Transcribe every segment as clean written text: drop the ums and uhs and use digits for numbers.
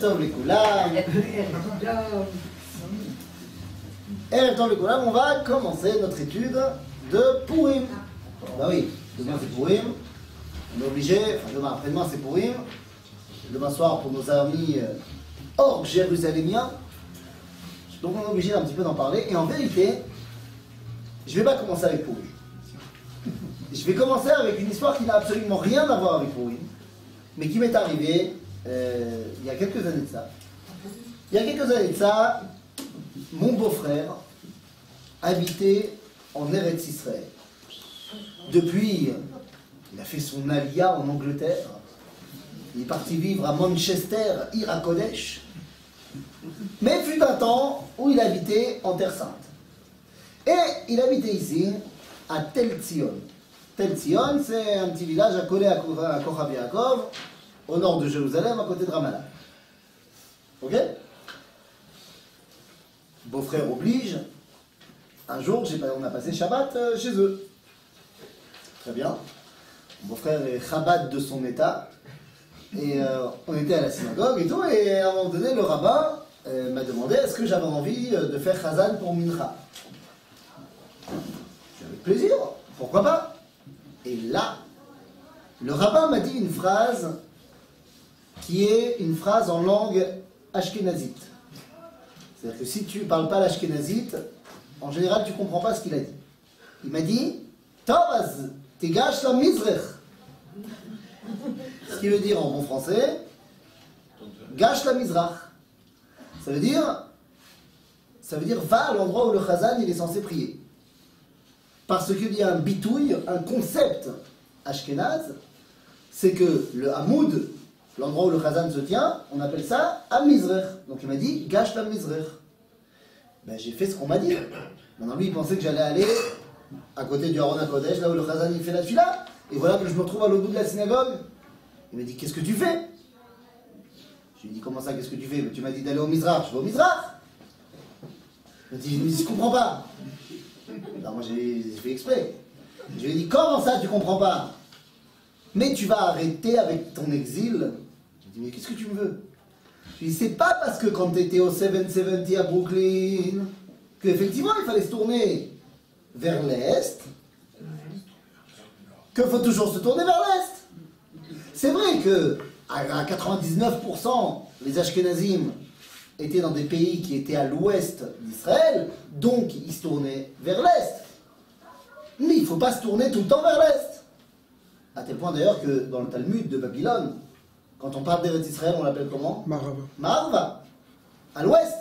Tov Lekoulam. Erev Tov Lekoulam, on va commencer notre étude de Purim. Bah oui, demain c'est Purim. On est obligé, enfin demain, après-demain c'est Purim. Demain soir pour nos amis hors jérusalémiens. Donc on est obligé un petit peu d'en parler. Et en vérité, je ne vais pas commencer avec Purim. Je vais commencer avec une histoire qui n'a absolument rien à voir avec Purim, mais qui m'est arrivée il y a quelques années de ça. Il y a quelques années de ça, mon beau-frère habitait en Eretz Israël. Depuis, il a fait son alia en Angleterre. Il est parti vivre à Manchester, Ira Kodesh. Mais fut un temps où il habitait en Terre Sainte. Et il habitait ici, à Tel Zion. Tel Zion, c'est un petit village accolé à Kochav Yaakov, au nord de Jérusalem, à côté de Ramallah. Ok? Beau-frère oblige. Un jour, on a passé Shabbat chez eux. Très bien. Mon beau-frère est Chabad de son état. Et on était à la synagogue et tout. Et à un moment donné, le rabbin m'a demandé est-ce que j'avais envie de faire Chazan pour Mincha. Avec plaisir, pourquoi pas? Et là, le rabbin m'a dit une phrase qui est une phrase en langue ashkénazite. C'est-à-dire que si tu ne parles pas l'ashkénazite, en général, tu ne comprends pas ce qu'il a dit. Il m'a dit Tavaz, tegash la mizrech. Ce qui veut dire en bon français, gash la mizrach. Ça veut dire va à l'endroit où le chazan il est censé prier. Parce qu'il y a un bitouille, un concept ashkénaze, c'est que le hamoud, l'endroit où le chazan se tient, on appelle ça Amizrech. Donc il m'a dit, gâche la Mizrech. Ben, j'ai fait ce qu'on m'a dit. Maintenant lui il pensait que j'allais aller à côté du Aron HaKodesh, là où le chazan il fait la tfila. Et voilà que je me retrouve à l'autre bout de la synagogue. Il m'a dit, qu'est-ce que tu fais? Je lui ai dit, comment ça, qu'est-ce que tu fais? Tu m'as dit d'aller au Mizrach. Je vais au Mizrach. Il m'a dit, mais je comprends pas. Alors moi j'ai fait exprès. Je lui ai dit, comment ça tu comprends pas? Mais tu vas arrêter avec ton exil. Je lui ai dit, mais qu'est-ce que tu me veux? Je lui ai dit, c'est pas parce que quand tu étais au 770 à Brooklyn, qu'effectivement il fallait se tourner vers l'Est, qu'il faut toujours se tourner vers l'Est. C'est vrai que à 99%, les Ashkenazim étaient dans des pays qui étaient à l'ouest d'Israël, donc ils se tournaient vers l'est. Mais il ne faut pas se tourner tout le temps vers l'est. À tel point d'ailleurs que dans le Talmud de Babylone, quand on parle d'Eretz Israël, on l'appelle comment? Marava. Marava, à l'ouest.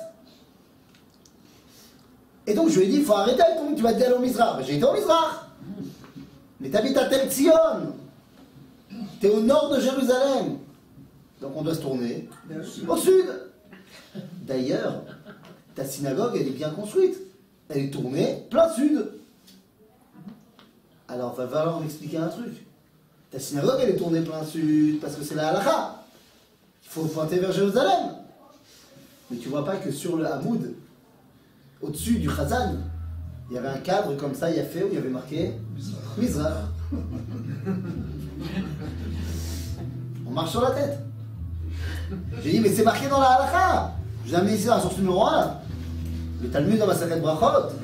Et donc je lui ai dit, il faut arrêter avec ton... Tu vas te dire au Mizrach. J'ai été au Mizrach. Mais tu habites à Tel Zion. Tu es au nord de Jérusalem. Donc on doit se tourner au sud. D'ailleurs, ta synagogue, elle est bien construite. Elle est tournée plein sud. Alors, va falloir m'expliquer un truc. Ta synagogue, elle est tournée plein sud, parce que c'est la halakha. Il faut pointer vers Jérusalem. Mais tu vois pas que sur le hamoud, au-dessus du chazan, il y avait un cadre comme ça, il y a fait, où il y avait marqué Mizrach. On marche sur la tête. J'ai dit, mais c'est marqué dans la halakha. Je vous ai amené ici la source numéro 1, le Talmud dans Masechet Brachot,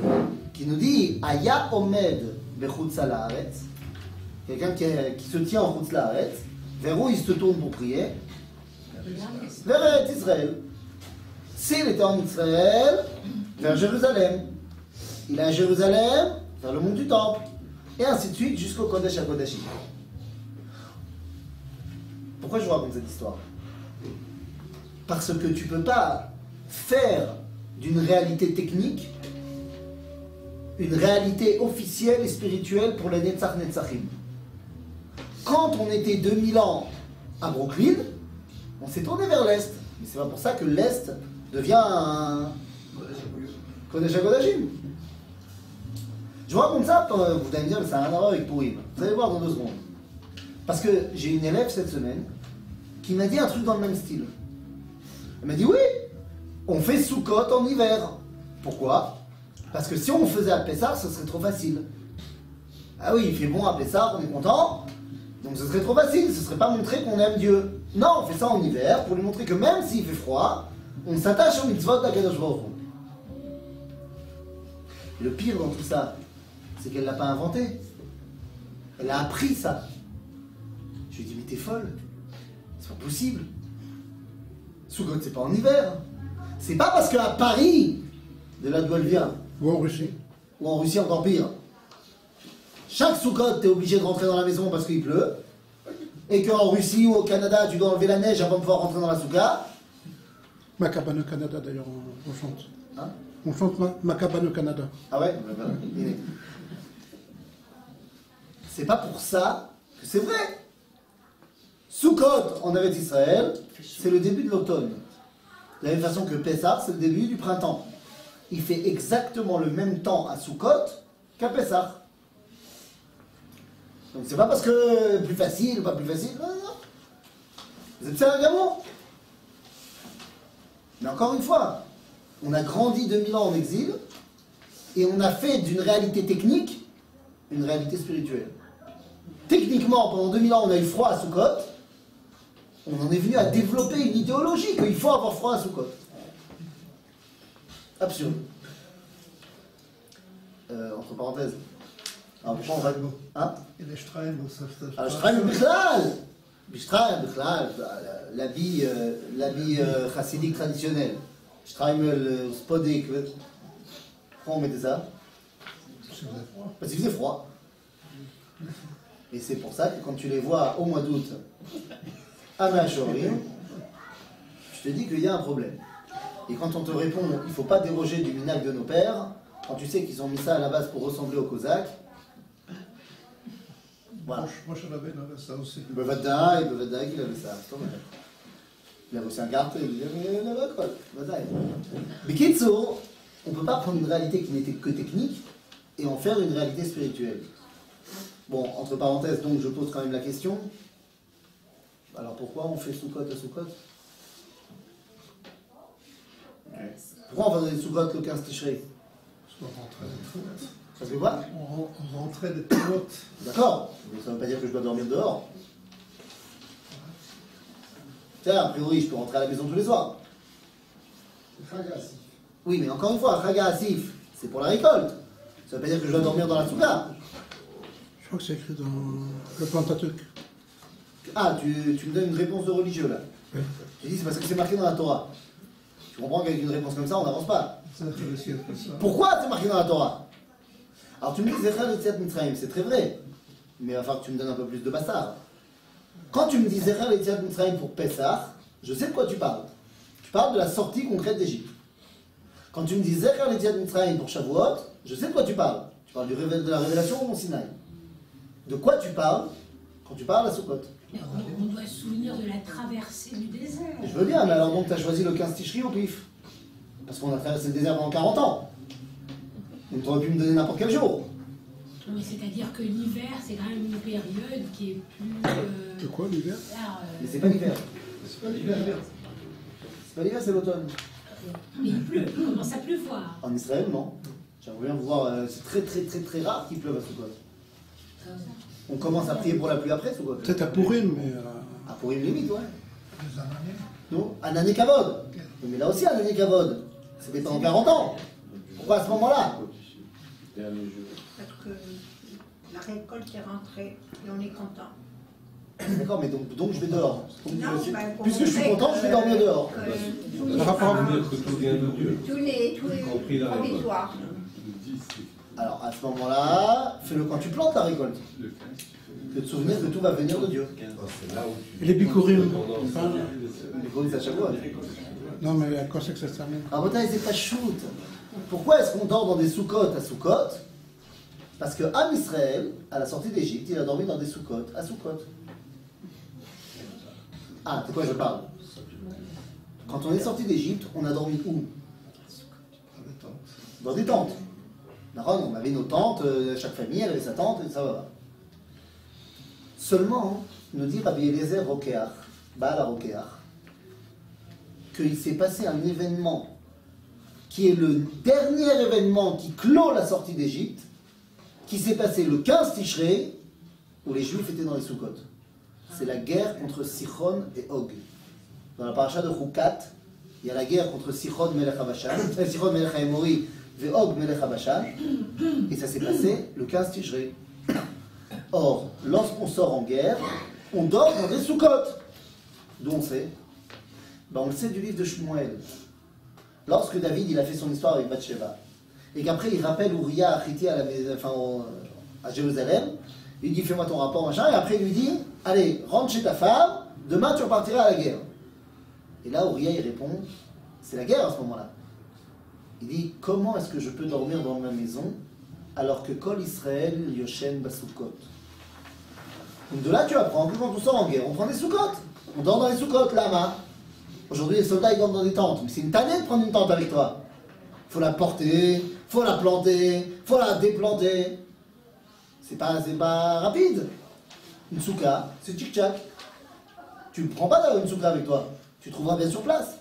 qui nous dit Aya Omed Bechutz Laaretz, quelqu'un qui se tient en Chutz Laaretz, vers où il se tourne pour prier? Vers Eretz Israël. S'il était en Israël, vers Jérusalem. Il est à Jérusalem, vers le mont du Temple, et ainsi de suite jusqu'au Kodesh HaKodashim. Pourquoi je vous raconte cette histoire? Parce que tu ne peux pas faire d'une réalité technique une réalité officielle et spirituelle pour les Netzach Netzachim. Quand on était 2000 ans à Brooklyn, on s'est tourné vers l'Est. Mais c'est pas pour ça que l'Est devient un Kodesh HaKodashim. Je vous raconte ça, vous allez me dire, mais ça n'a rien à voir avec Purim. Vous allez voir dans 2 secondes. Parce que j'ai une élève cette semaine qui m'a dit un truc dans le même style. Elle m'a dit oui, on fait Sukkot en hiver. Pourquoi? Parce que si on faisait à Pessah, ce serait trop facile. Ah oui, il fait bon à Pessah, on est content. Donc ce serait trop facile, ce serait pas montrer qu'on aime Dieu. Non, on fait ça en hiver pour lui montrer que même s'il fait froid, on s'attache au mitzvot d'Akadosh Baruch Hu. Et le pire dans tout ça, c'est qu'elle ne l'a pas inventé. Elle a appris ça. Je lui ai dit, mais t'es folle. C'est pas possible. Sukkot, c'est pas en hiver. C'est pas parce qu'à Paris, de là d'où elle vient, Ou en Russie. ou en Russie encore pire, chaque Sukkot, t'es obligé de rentrer dans la maison parce qu'il pleut, et qu'en Russie ou au Canada, tu dois enlever la neige avant de pouvoir rentrer dans la souka. Ma cabane au Canada, d'ailleurs, on chante. Hein? On chante ma cabane au Canada. Ah ouais? C'est pas pour ça que c'est vrai. Sukkot en Eretz Israël, c'est le début de l'automne. De la même façon que Pessah, c'est le début du printemps. Il fait exactement le même temps à Sukkot qu'à Pessah. Donc c'est pas parce que plus facile ou pas plus facile. Non, non. Vous êtes sérieux d'amour? Mais encore une fois, on a grandi 2000 ans en exil et on a fait d'une réalité technique une réalité spirituelle. Techniquement, pendant 2000 ans, on a eu froid à Sukkot. On en est venu à développer une idéologie qu'il faut avoir froid à Sukkot. Absurde. Entre parenthèses. Alors pourquoi on va... Hein? Shtraim Bichlal. Shtraim Bichlal, l'habit chassidique traditionnel. Shtraim le spodik. Pourquoi on mettait ça? Parce qu'il faisait froid. Et c'est pour ça que quand tu les vois au mois d'août à Me'ashorim, je te dis qu'il y a un problème. Et quand on te répond, il ne faut pas déroger du minhag de nos pères, quand tu sais qu'ils ont mis ça à la base pour ressembler aux Cosaques, voilà. Moi, je l'avais ça aussi. Bevadaï, il avait ça. Il avait aussi un cartel, il avait quoi. Bevadaï. Mais Kitso, on ne peut pas prendre une réalité qui n'était que technique et en faire une réalité spirituelle. Bon, entre parenthèses, donc je pose quand même la question. Alors pourquoi on fait Sukkot à Sukkot? Pourquoi on va donner Sukkot le 15 Tishrei? Parce que quoi? On rentrait des pilotes. D'accord, mais ça ne veut pas dire que je dois dormir dehors. Tiens, a priori, je peux rentrer à la maison tous les soirs. Oui, mais encore une fois, Chaga Asif, c'est pour la récolte. Ça ne veut pas dire que je dois dormir dans la souka. Je crois que c'est écrit dans le Pentateuque. Ah, tu me donnes une réponse de religieux là. Oui. Tu dis c'est parce que c'est marqué dans la Torah. Tu comprends qu'avec une réponse comme ça, on n'avance pas. Pourquoi c'est marqué dans la Torah? Alors tu me dis Zecher Yetziat Mitzrayim, c'est très vrai. Mais il va falloir que tu me donnes un peu plus de bassard. Quand tu me dis Zecher Yetziat Mitzrayim pour Pessah, je sais de quoi tu parles. Tu parles de la sortie concrète d'Égypte. Quand tu me dis Zecher Yetziat Mitzrayim pour Shavuot, je sais de quoi tu parles. Tu parles de la révélation au Mont Sinaï. De quoi tu parles quand tu parles à Sukkot? On doit se souvenir de la traversée du désert. Je veux bien, mais alors donc tu as choisi le 15 Tishri au pif. Parce qu'on a traversé le désert pendant 40 ans. Donc tu aurais pu me donner n'importe quel jour. Mais c'est-à-dire que l'hiver, c'est quand même une période qui est plus... C'est quoi l'hiver? Mais c'est pas l'hiver. C'est pas l'hiver. C'est pas l'hiver, c'est l'automne. Mais il pleut, il commence à pleuvoir. En Israël, non. J'aimerais bien vous voir, c'est très très très très rare qu'il pleuve à Sukkot. On commence à prier pour la pluie après, Sukkot. Peut-être à Purim, mais... À Purim limite, ouais. Non, Anané Kavod. Mais là aussi, Anané Kavod. C'était pendant 40 ans. Pourquoi à ce moment-là? Parce que la récolte est rentrée et on est content. D'accord, mais donc je vais dehors. Donc, Non, puisque je suis content, je vais dormir dehors. Tous les provisoires. Alors à ce moment-là, fais-le quand tu plantes ta récolte. Que te souvenir que tout va venir de Dieu. Et les Bikurim? Les coulisses à chaque fois. Non, mais à quoi c'est que ça se termine? Ah, Bota, c'est pas shoot. Pourquoi est-ce qu'on dort dans des soukotes à Soukot? Parce que Am Israël, à la sortie d'Égypte, il a dormi dans des soukotes à Soukot. Ah, c'est quoi je parle? Quand on est sorti d'Égypte, on a dormi où? Dans des tentes. D'accord, on avait nos tentes, chaque famille elle avait sa tente, et ça va. Seulement, nous dit Rabbi Eliezer Rokeach, Baal Rokeach, qu'il s'est passé un événement qui est le dernier événement qui clôt la sortie d'Égypte, qui s'est passé le 15 Tishrei, où les Juifs étaient dans les Soukotes. c'est la guerre contre Sichon et Og. Dans la paracha de Chukat, il y a la guerre contre Sichon Melech HaBashan, Sichon Melech HaEmori et Og Melech HaBashan, et ça s'est passé le 15 Tishrei. Or, lorsqu'on sort en guerre, on dort dans des soukottes. D'où on sait? On le sait du livre de Shmuel. Lorsque David il a fait son histoire avec Bathsheba, et qu'après il rappelle Uriah Achiti à Jérusalem, il dit fais-moi ton rapport, machin, et après il lui dit allez, rentre chez ta femme, demain tu repartiras à la guerre. Et là Uriah il répond, c'est la guerre à ce moment-là. Il dit comment est-ce que je peux dormir dans ma maison alors que Kol Israël Yoshen Basukot. Donc de là tu apprends que quand on sort en guerre, on prend des soukottes, on dort dans les soukottes, lama. Aujourd'hui les soldats ils dorment dans des tentes, mais c'est une tannée de prendre une tente avec toi. Il faut la porter, faut la planter, faut la déplanter. C'est pas rapide. Une souka, c'est tchic-tchac. Tu ne prends pas une souka avec toi. Tu trouveras bien sur place.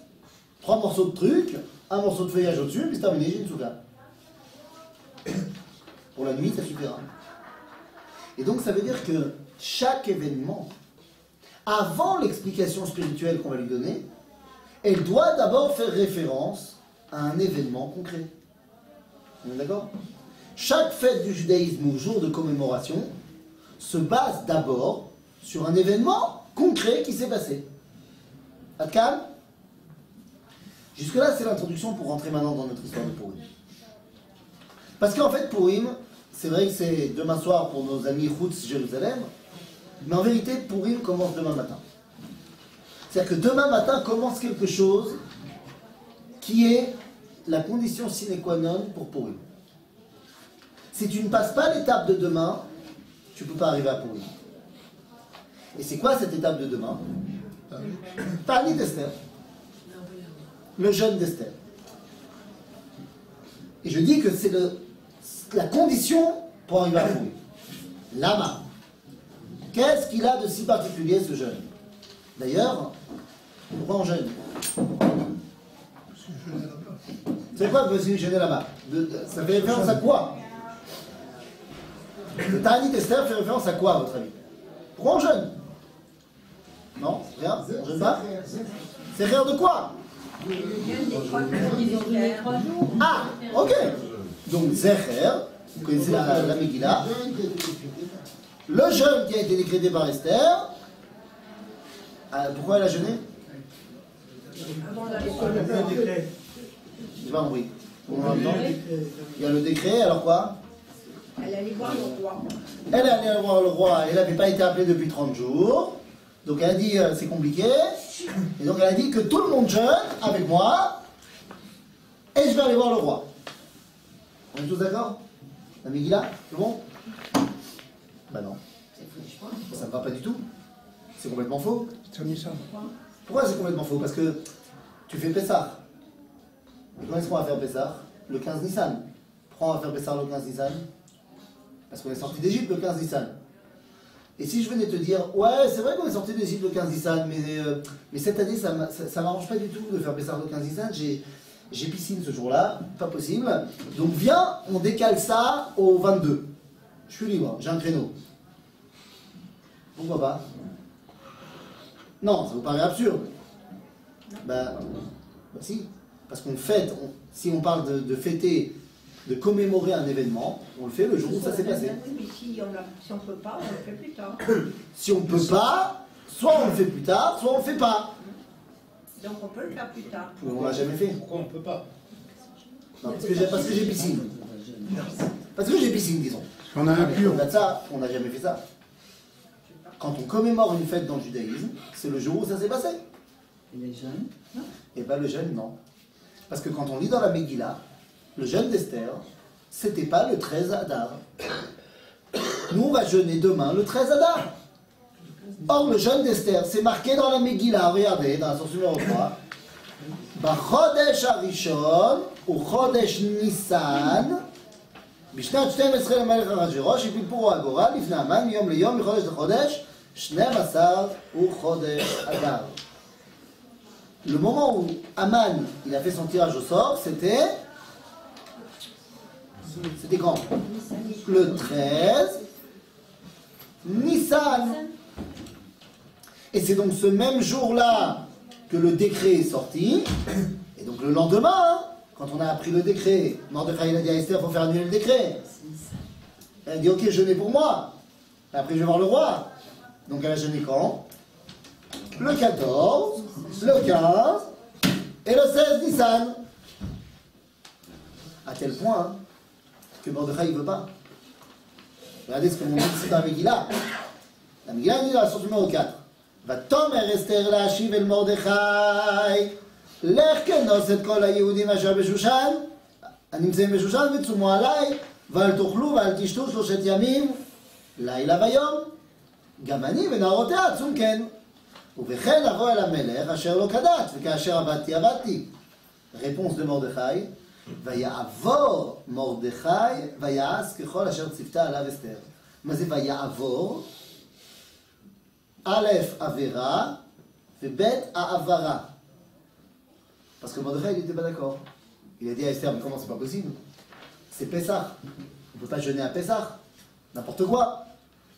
3 morceaux de trucs, un morceau de feuillage au-dessus, puis c'est terminé, j'ai une souka. Pour la nuit, ça suffira. Et donc ça veut dire que chaque événement, avant l'explication spirituelle qu'on va lui donner, elle doit d'abord faire référence à un événement concret. On est d'accord? Chaque fête du judaïsme ou jour de commémoration se base d'abord sur un événement concret qui s'est passé. Adkam? Jusque-là, c'est l'introduction pour rentrer maintenant dans notre histoire de Purim. Parce qu'en fait, Purim, c'est vrai que c'est demain soir pour nos amis Chutz Jérusalem, mais en vérité, Purim commence demain matin. C'est-à-dire que demain matin commence quelque chose qui est la condition sine qua non pour Purim. Si tu ne passes pas l'étape de demain, tu ne peux pas arriver à Purim. Et c'est quoi cette étape de demain? Ta'anit d'Esther. Le jeûne d'Esther. Et je dis que c'est la condition pour arriver à Purim. Lama. Qu'est-ce qu'il a de si particulier ce jeûne? D'ailleurs, pourquoi on jeûne? C'est quoi que jeûner là-bas? Ça fait référence à quoi? Le Ta'anit Esther fait référence à quoi, à votre avis? Pourquoi on jeûne? Non? Rien? On jeûne pas? C'est rire de quoi? Ah, ok. Donc, Zecher, vous connaissez la Megillah. Le jeûne qui a été décrété par Esther. Pourquoi elle a jeûné? J'ai pas compris. Il y a le décret, alors quoi? Elle allait voir le roi. Elle est allée voir le roi, elle n'avait pas été appelée depuis 30 jours. Donc elle a dit c'est compliqué. Et donc elle a dit que tout le monde jeûne avec moi. Et je vais aller voir le roi. On est tous d'accord? La Megillah? C'est bon? Bah non. Ça ne va pas du tout. C'est complètement faux. Pourquoi c'est complètement faux? Parce que tu fais Pessah. Et quand est-ce qu'on va faire Pessah? Le 15 Nissan. Pourquoi on va faire Pessah le 15 Nissan? Parce qu'on est sorti d'Égypte le 15 Nissan. Et si je venais te dire, ouais, c'est vrai qu'on est sorti d'Égypte le 15 Nissan, mais cette année, ça m'arrange pas du tout de faire Pessah le 15 Nissan, j'ai piscine ce jour-là, pas possible. Donc viens, on décale ça au 22. Je suis libre, j'ai un créneau. Pourquoi pas? Non, ça vous paraît absurde. Bah si. Parce qu'on fête, si on parle de fêter, de commémorer un événement, on le fait le jour où ça s'est passé. Oui, mais si on ne peut pas, on le fait plus tard. Si on ne peut pas, soit on le fait plus tard, soit on le fait pas. Donc on peut le faire plus tard. On l'a jamais fait. Pourquoi on ne peut pas? Non, parce que j'ai piscine. Parce que j'ai piscine, disons. On a un pur. Au-delà de ça, on n'a jamais fait ça. Quand on commémore une fête dans le judaïsme, c'est le jour où ça s'est passé. Et les jeunes? Et bien le jeûne, non. Parce que quand on lit dans la Megillah, le jeûne d'Esther, c'était pas le 13 Adar. Nous, on va jeûner demain le 13 Adar. Or, le jeûne d'Esther, c'est marqué dans la Megillah, regardez, dans la source numéro 3. Chodesh Arishon, ou Chodesh Nissan, בשנת 12 למלך אחשוורוש הפיל פורו הגורל לפני המן מיום ליום מחודש לחודש 12 הוא חודש אדר. Le moment où Aman il a fait son tirage au sort, c'était quand? Le 13 Nissan. Et c'est donc ce même jour-là que le décret est sorti. Et donc le lendemain, quand on a appris le décret, Mordechai a dit à Esther, il faut faire annuler le décret. Elle a dit, ok, jeûnez pour moi. Et après, je vais voir le roi. Donc elle a jeûné quand? Le 14, le 15 et le 16 Nissan. À tel point hein, que Mordechai ne veut pas. Regardez ce que l'on dit ici dans la Megillah. La Megillah dit dans la source numéro 4. ותאמר אסתר להשיב אל מרדכי לך כנוס את כל היהודים אשר בשושן הנמצאים בשושן וצומו עליי ואל תאכלו ואל תשתו 3 ימים לילה ויום גם אני ונערותיה צום כן ובכן לבוא אל המלך אשר לא כדת וכאשר עבדתי עבדתי. réponse de מרדכי ויעבור מרדכי ויעש ככל אשר ציוותה עליו אסתר. מה זה ויעבור? Aleph Avera, et Bet Avara. Parce que Mordechai il n'était pas d'accord. Il a dit à Esther, mais comment c'est pas possible? C'est Pessah. On ne peut pas jeûner à Pessah. N'importe quoi.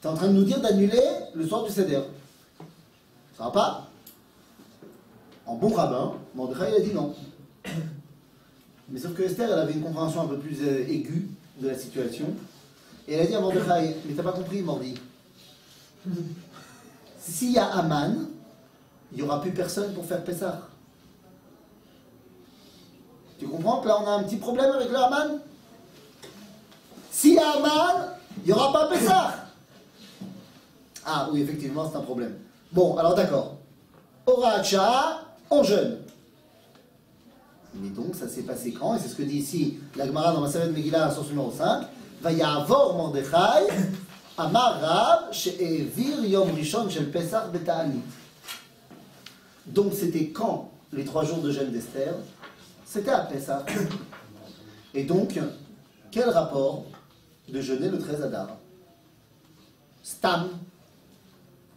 Tu es en train de nous dire d'annuler le soir du Seder. Ça va pas? En bon rabbin, Mordechai il a dit non. Mais sauf que Esther elle avait une compréhension un peu plus aiguë de la situation. Et elle a dit à Mordechai, mais t'as pas compris, Mordi. S'il y a Aman, il n'y aura plus personne pour faire Pessah. Tu comprends que là on a un petit problème avec le Aman? S'il y a Aman, il n'y aura pas Pessah. Ah oui, effectivement, c'est un problème. Bon, alors d'accord. Horat Shah, on jeûne. Mais donc, ça s'est passé quand? Et c'est ce que dit ici la Gemara dans Masavet Megillah, source numéro 5. Vayavor Mordechai. Amar Rab she'evir yom rishon shel Pesach beta'anit. Donc c'était quand les 3 jours de jeûne d'Esther? C'était à Pesach. Et donc, quel rapport de jeûner le 13 Adar? Stam.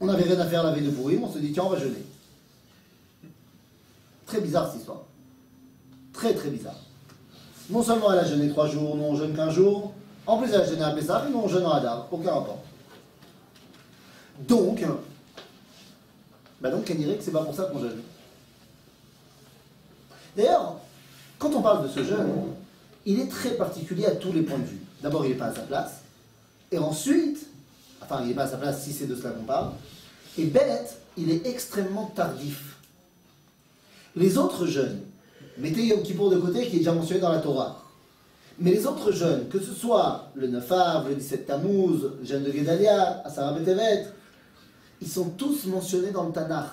On n'avait rien à faire la veille de Pourim, on se dit tiens on va jeûner. Très bizarre cette histoire. Très très bizarre. Non seulement elle a jeûné 3 jours, nous on jeûne qu'un jour. En plus, elle a jeûné à Pessah, et nous on jeûne en Hadar. Aucun rapport. Donc, on dirait que c'est pas pour ça qu'on jeûne. D'ailleurs, quand on parle de ce jeûne, il est très particulier à tous les points de vue. D'abord, il n'est pas à sa place. Et ensuite, enfin, il n'est pas à sa place si c'est de cela qu'on parle. Et bête, il est extrêmement tardif. Les autres jeûnes, mettez Yom Kippour de côté qui est déjà mentionné dans la Torah. Mais les autres jeûnes, que ce soit le 9 Av, le 17 Tammuz, le jeûne de Gedalia, Asara Betevet, ils sont tous mentionnés dans le Tanakh.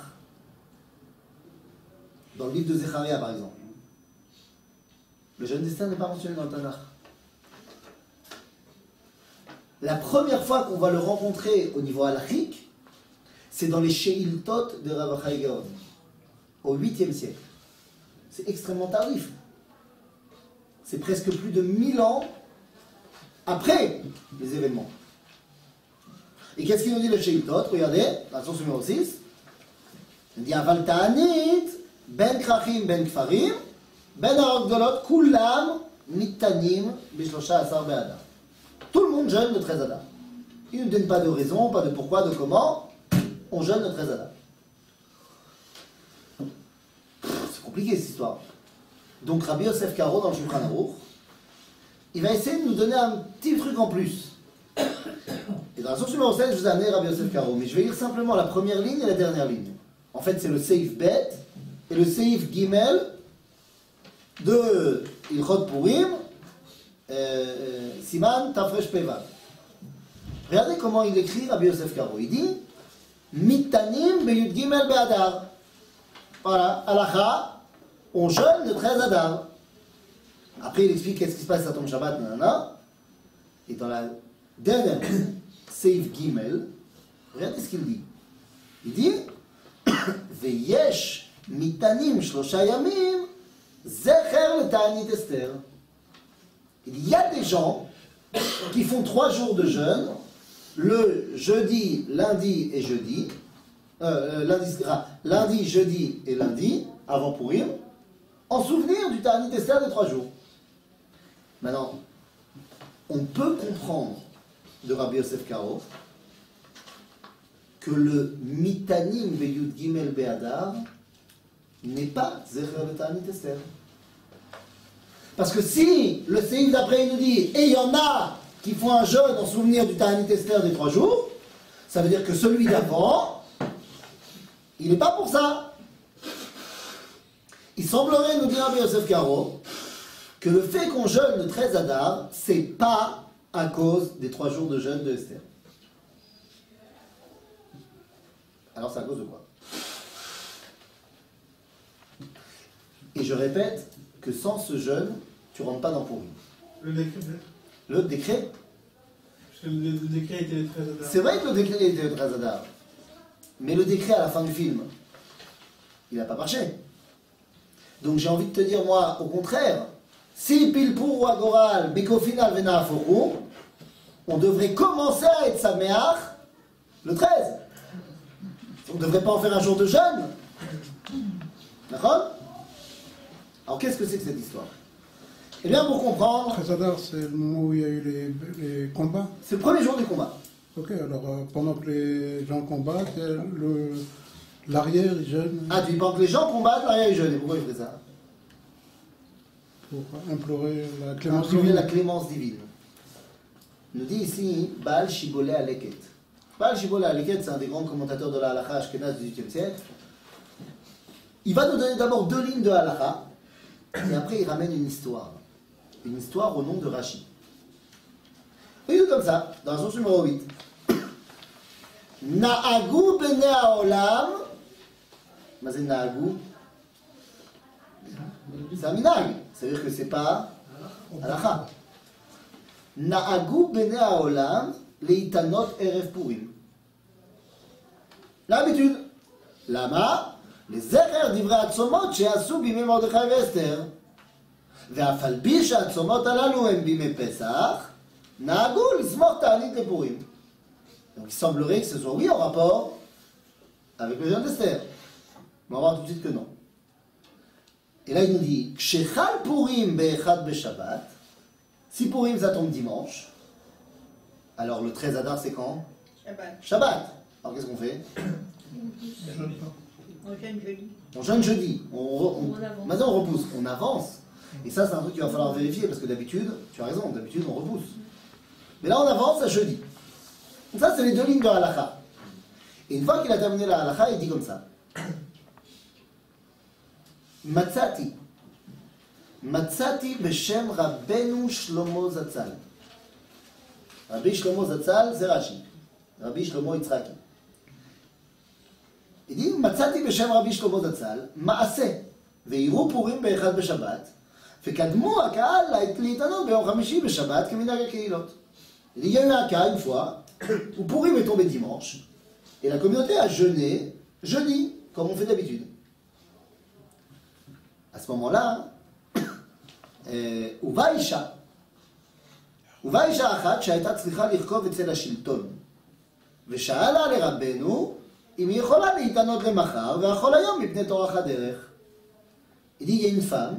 Dans le livre de Zecharia, par exemple. Le jeûne d'Esther n'est pas mentionné dans le Tanakh. La première fois qu'on va le rencontrer au niveau halachique, c'est dans les Sheiltot de Rav Achai Gaon, au 8e siècle. C'est extrêmement tardif. C'est presque plus de 1000 ans après les événements. Et qu'est-ce qu'il nous dit le Sheiltot? Regardez, la source numéro 6. Il dit Aval ta'anit, ben krachim, ben kfarim, ben arogdolot, kulam, mittanim, bishlosha asar be'adar. Tout le monde jeûne le 13 Adar. Il ne donne pas de raison, pas de pourquoi, de comment. On jeûne le 13 Adar. C'est compliqué cette histoire. Donc Rabbi Yosef Karo dans le Shulchan Aruch, il va essayer de nous donner un petit truc en plus. Et dans la source numéro 7, je vous ai amené Rabbi Yosef Karo, mais je vais lire simplement la première ligne et la dernière ligne. En fait, c'est le Seif Bet et le Seif Gimel de Ilchot Purim, Siman Tafresh Peva. Regardez comment il écrit Rabbi Yosef Karo. Il dit Mittanim Beyud Gimel Be'adar. Voilà, Halacha. On jeûne le 13 Adar. Après, il explique qu'est-ce qui se passe à Tom Shabbat, nanana. Et dans la dernière Seif Gimel, regardez ce qu'il dit. Il dit Veyesh mitanim shlosha yamim zecher leta'anit Esther. Il y a des gens qui font 3 jours de jeûne, le jeudi, lundi et jeudi, lundi, jeudi et lundi, avant Pourim, en souvenir du Ta'anit Esther de 3 jours. Maintenant, on peut comprendre de Rabbi Yosef Karo que le Mitanim Beyud Gimel Be'adar n'est pas Zecher le Ta'anit Esther. Parce que si le séif d'après il nous dit, et il y en a qui font un jeûne en souvenir du Ta'anit Esther des 3 jours, ça veut dire que celui d'avant, il n'est pas pour ça. Il semblerait, nous dire Rabbi Yosef Karo, que le fait qu'on jeûne le 13 Adar, c'est pas à cause des 3 jours de jeûne de Esther. Alors c'est à cause de quoi? Et je répète que sans ce jeûne, tu rentres pas dans Pourim. Le décret peut-être. Le décret? Parce que le décret était le 13 Adar. C'est vrai que le décret était le 13 Adar. Mais le décret à la fin du film, il n'a pas marché. Donc j'ai envie de te dire, moi, au contraire, si Pilpur ou Agoral, mais qu'au final, Vena Aforu, on devrait commencer à être Saméach le 13. On ne devrait pas en faire un jour de jeûne. D'accord? Alors qu'est-ce que c'est que cette histoire? Eh bien, pour comprendre, 13 Adar, c'est le moment où il y a eu les combats. c'est le premier jour du combat. Ok, alors pendant que les gens combattent, l'arrière, ils jeûnent Ah, tu penses que les gens combattent, l'arrière ils jeûnent. Et pourquoi ils feraient ça? pour implorer la clémence Implorer divine. la clémence divine. Il nous dit ici, Baal Shibolé Aleket. Baal Shibolé Aleket, c'est un des grands commentateurs de la halakha ashkénaze du XVIIIe siècle. Il va nous donner d'abord 2 lignes de halakha, et après il ramène une histoire. Une histoire au nom de Rashi. Et il dit comme ça, dans la source numéro 8. Na'agu bene haolam. Mais c'est Na'agu. C'est un minag. C'est-à-dire que c'est pas halakha. Na'agu bene haolam leitanot erev purim. L'habitude. Lama, les zecher divrei hatzomot she'asu bimei Mordechai ve'Esther. ואף על פי שהצומות הללו הם בימי פסח, נהגו לסמוך תענית לפורים. Donc il semblerait que ce soit oui en rapport avec le jeûne d'Esther. On va voir tout de suite que non. Et là il nous dit, כשחל פורים באחד בשבת, si Purim ça tombe dimanche, alors le 13 Adar c'est quand? Shabbat. Shabbat. Alors qu'est-ce qu'on fait? On jeûne jeudi. On jeûne jeudi. On avance. Maintenant on repousse. On avance. Et ça, c'est un truc qu'il va falloir vérifier, parce que d'habitude, tu as raison, d'habitude, on repousse. Mais là, on avance à jeudi. Donc ça, c'est les 2 lignes de halakha. Et une fois qu'il a terminé la halakha, il dit comme ça. Matzati. Matzati beshem Rabbeinu Shlomo Zatzal. Rabbi Shlomo Zatzal, c'est Rashi. Rabbi Shlomo Yitzhaki. Il dit, Matzati beshem Rabbi Shlomo Zatzal, Maaseh, ve'iru Purim be'echad b'Shabbat, וקדמו הקהל להתענות ביום חמישי בשבת כמנהג הקהילות. Il y a eu un cas une fois où Purim est tombé dimanche et la communauté a jeûné jeudi, comme on fait d'habitude. À ce moment-là, הובאה אישה אחת שהייתה צריכה לרכוב אצל השלטון ושאלה לרבנו אם היא יכולה להתענות למחר ואכול היום מפני טורח הדרך. Il dit, il y a une femme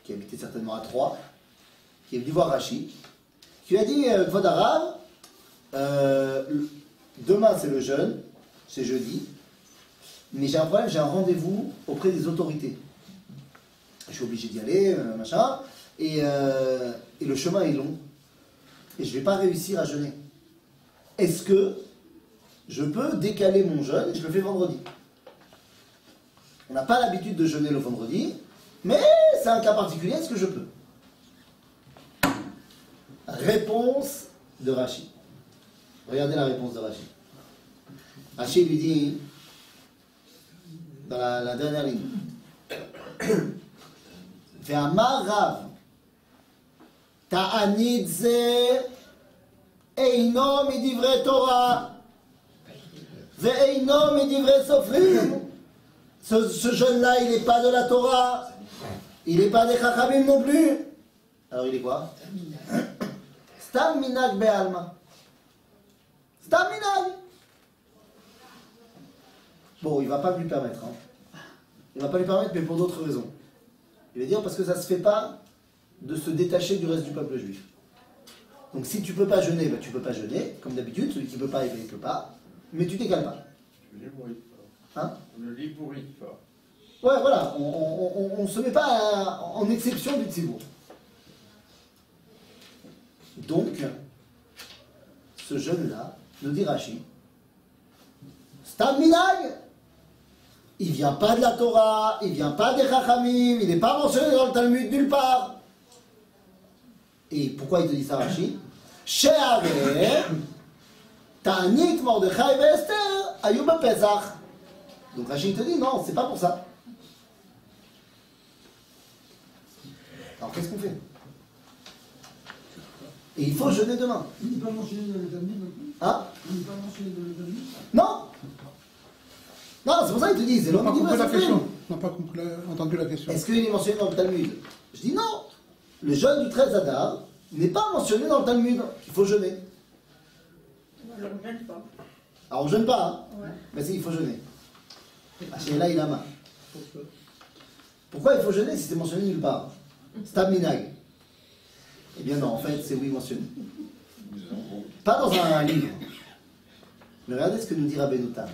qui habitait certainement à Troyes, qui est venue voir Rashi, qui lui a dit, Kvod Harav, demain c'est le jeûne, c'est jeudi, mais j'ai un problème, j'ai un rendez-vous auprès des autorités. Je suis obligé d'y aller, machin, et le chemin est long, et je ne vais pas réussir à jeûner. Est-ce que je peux décaler mon jeûne et je le fais vendredi? On n'a pas l'habitude de jeûner le vendredi, mais c'est un cas particulier, est-ce que je peux? Réponse de Rashi. Regardez la réponse de Rashi. Rashi lui dit, dans la dernière ligne, Ve'amar Rav, ta'anit ze eino midivre Torah, ve'eino midivre Sofrim. Ce jeune-là, il n'est pas de la Torah, il n'est pas des Chachamim non plus. Alors il est quoi? Stam minag be'alma. Stam minag. Bon, il ne va pas lui permettre. Hein. Il ne va pas lui permettre, mais pour d'autres raisons. Il va dire parce que ça ne se fait pas de se détacher du reste du peuple juif. Donc si tu ne peux pas jeûner, ben, tu ne peux pas jeûner, comme d'habitude, celui qui ne peut pas, il ne peut pas. mais tu décales pas. Je ne libouris pas. Hein? On ne libourit pas. Ouais, voilà, on ne se met pas en exception du tzibour. Donc, ce jeune-là, nous dit Rashi, Stam Minag, il vient pas de la Torah, il vient pas des Chachamim, il n'est pas mentionné dans le Talmud nulle part. Et pourquoi il te dit ça, Rashi? She'areh, Ta'anit Mordechai ve'Esther, Ayu b'Pesach. Donc Rashi te dit non, c'est pas pour ça. Alors qu'est-ce qu'on fait? Et il faut jeûner demain. Il n'est pas mentionné dans le Talmud non plus. Hein? Il n'est pas mentionné dans le Talmud. Non. Non, c'est pour ça qu'il te dit, c'est On n'a pas l'homme qui compris va la se faire. question. On n'a pas entendu la question. Est-ce qu'il est mentionné dans le Talmud? Je dis non. Le jeûne du 13 Adar n'est pas mentionné dans le Talmud. Il faut jeûner. Alors, on ne gêne pas. Alors on jeûne pas, hein? Ouais. Mais si, il faut jeûner. Là, il a main. Pourquoi il faut jeûner si c'est mentionné nulle part? Stam Minag. Eh bien non, en fait, c'est oui mentionné. Pas dans un livre. Mais regardez ce que nous dit Rabbeinu Tam.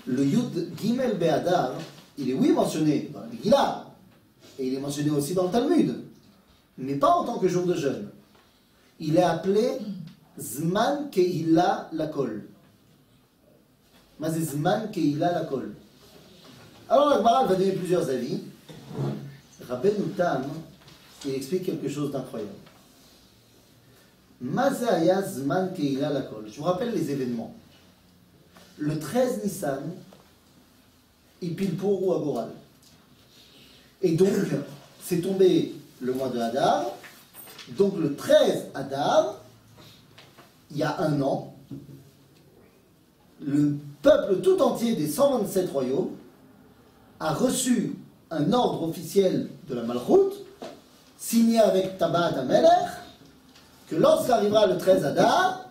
Le Yud Gimel Be'adar, il est oui mentionné dans la Megillah, et il est mentionné aussi dans le Talmud, mais pas en tant que jour de jeûne. Il est appelé Zman Keila Lakol. Mais c'est Zman Keila Lakol. Alors la Gemara va donner plusieurs avis. Rabbeinu Tam, il explique quelque chose d'incroyable. Mazaya Zman Keila Lakol. Je vous rappelle les événements. Le 13 Nissan, il pile pour ou Agoral. Et donc, c'est tombé le mois de Hadar. Donc, le 13 Hadar, il y a un an, le peuple tout entier des 127 royaumes a reçu un ordre officiel de la Malchoute, signé avec Tabat Amelech, que lorsqu'arrivera le 13 Hadar,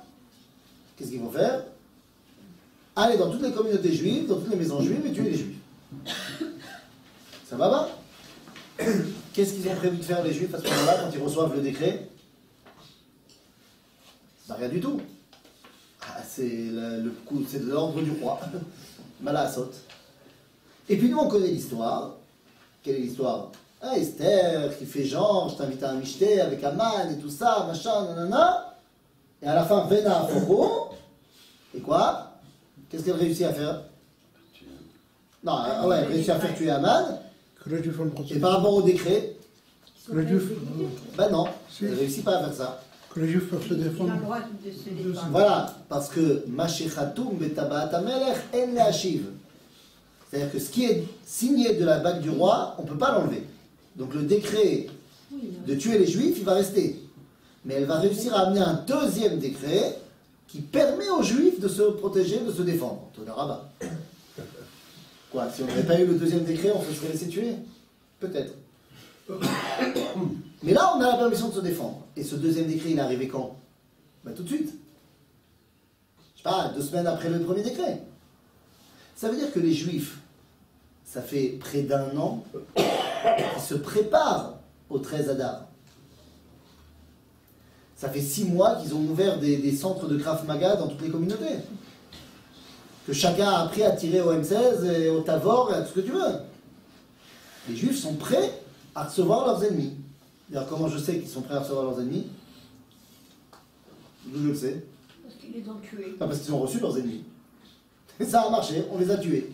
qu'est-ce qu'il faut faire? Aller dans toutes les communautés juives, dans toutes les maisons juives et tuer les juifs. Ça va pas? Qu'est-ce qu'ils ont prévu de faire les juifs à ce moment-là quand ils reçoivent le décret? Bah, rien du tout. Ah, c'est le coup, c'est de l'ordre du roi. Malasot. Et puis nous on connaît l'histoire. Quelle est l'histoire? Ah, Esther qui fait genre, je t'invite à un michté avec Aman et tout ça, machin, nanana. Et à la fin, Vena Foko. Et quoi? Qu'est-ce qu'elle réussit à faire? Non, ouais, elle réussit à faire tuer Aman. Que les Juifs ont le Et procès. par rapport au décret, Que les Juifs, ben non, Si. elle réussit pas à faire ça. que les Juifs peuvent se Il a défendre. le droit de se défendre. Voilà, parce que Mashichatum betabaat amelech en le'ashiv. C'est-à-dire que ce qui est signé de la bague du roi, on ne peut pas l'enlever. Donc le décret de tuer les juifs, il va rester. Mais elle va réussir à amener un deuxième décret qui permet aux juifs de se protéger, de se défendre. Todarabah. Quoi, si on n'avait pas eu le deuxième décret, on se serait laissé tuer? Peut-être. Mais là, on a la permission de se défendre. Et ce deuxième décret, il est arrivé quand? Ben, tout de suite. Je sais pas, 2 semaines après le premier décret. Ça veut dire que les juifs, ça fait près d'un an qu'ils se préparent au 13 Adar. Ça fait 6 mois qu'ils ont ouvert des centres de Krav Maga dans toutes les communautés. Que chacun a appris à tirer au M16 et au Tavor et à tout ce que tu veux. Les juifs sont prêts à recevoir leurs ennemis. D'ailleurs, comment je sais qu'ils sont prêts à recevoir leurs ennemis? D'où je le sais? Parce qu'ils les ont tués. Pas parce qu'ils ont reçu leurs ennemis. Et ça a marché, on les a tués.